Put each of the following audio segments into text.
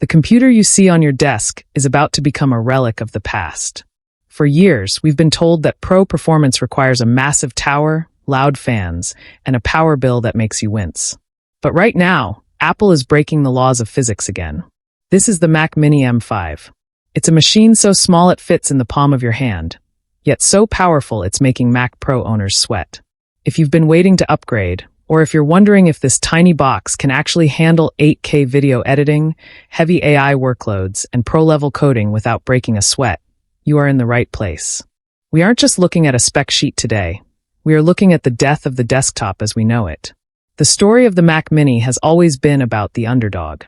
The computer you see on your desk is about to become a relic of the past. For years, we've been told that pro performance requires a massive tower, loud fans, and a power bill that makes you wince. But right now, Apple is breaking the laws of physics again. This is the Mac Mini M5. It's a machine so small it fits in the palm of your hand, yet so powerful it's making Mac Pro owners sweat. If you've been waiting to upgrade, or if you're wondering if this tiny box can actually handle 8K video editing, heavy AI workloads, and pro-level coding without breaking a sweat, you are in the right place. We aren't just looking at a spec sheet today. We are looking at the death of the desktop as we know it. The story of the Mac Mini has always been about the underdog.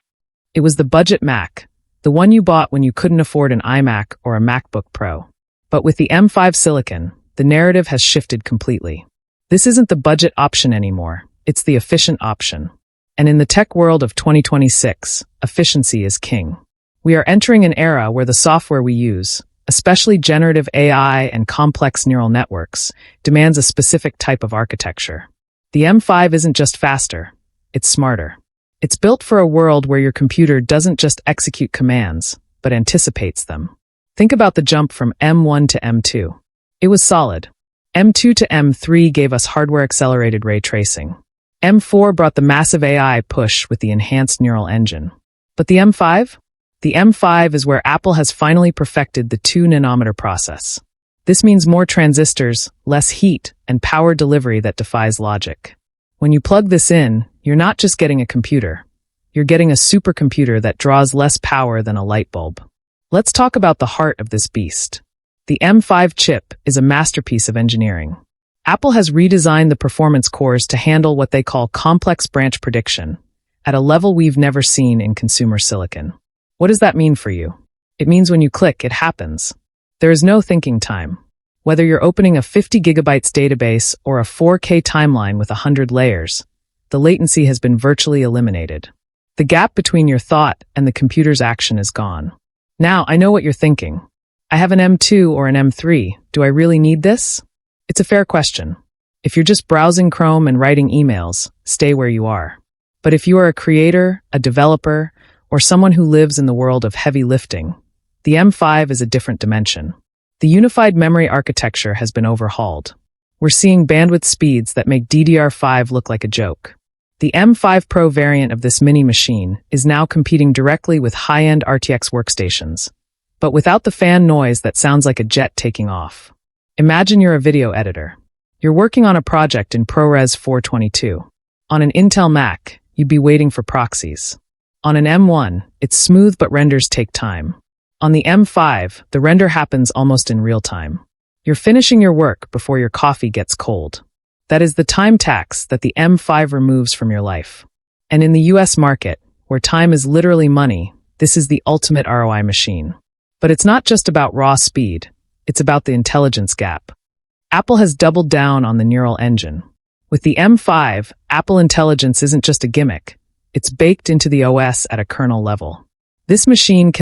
It was the budget Mac, the one you bought when you couldn't afford an iMac or a MacBook Pro. But with the M5 Silicon, the narrative has shifted completely. This isn't the budget option anymore. It's the efficient option. And in the tech world of 2026, efficiency is king. We are entering an era where the software we use, especially generative AI and complex neural networks, demands a specific type of architecture. The M5 isn't just faster, it's smarter. It's built for a world where your computer doesn't just execute commands, but anticipates them. Think about the jump from M1 to M2. It was solid. M2 to M3 gave us hardware-accelerated ray tracing. M4 brought the massive AI push with the enhanced neural engine. But the M5? The M5 is where Apple has finally perfected the 2-nanometer process. This means more transistors, less heat, and power delivery that defies logic. When you plug this in, you're not just getting a computer. You're getting a supercomputer that draws less power than a light bulb. Let's talk about the heart of this beast. The M5 chip is a masterpiece of engineering. Apple has redesigned the performance cores to handle what they call complex branch prediction at a level we've never seen in consumer silicon. What does that mean for you? It means when you click, it happens. There is no thinking time. Whether you're opening a 50 gigabytes database or a 4K timeline with 100 layers, the latency has been virtually eliminated. The gap between your thought and the computer's action is gone. Now, I know what you're thinking. I have an M2 or an M3. Do I really need this? It's a fair question. If you're just browsing Chrome and writing emails, stay where you are. But if you are a creator, a developer, or someone who lives in the world of heavy lifting, the M5 is a different dimension. The unified memory architecture has been overhauled. We're seeing bandwidth speeds that make DDR5 look like a joke. The M5 Pro variant of this mini machine is now competing directly with high-end RTX workstations, but without the fan noise that sounds like a jet taking off. Imagine you're a video editor. You're working on a project in ProRes 422. On an Intel Mac, you'd be waiting for proxies. On an M1, it's smooth but renders take time. On the M5, the render happens almost in real time. You're finishing your work before your coffee gets cold. That is the time tax that the M5 removes from your life. And in the US market, where time is literally money, this is the ultimate ROI machine. But it's not just about raw speed. It's about the intelligence gap. Apple has doubled down on the neural engine. With the M5, Apple Intelligence isn't just a gimmick. It's baked into the OS at a kernel level. This machine can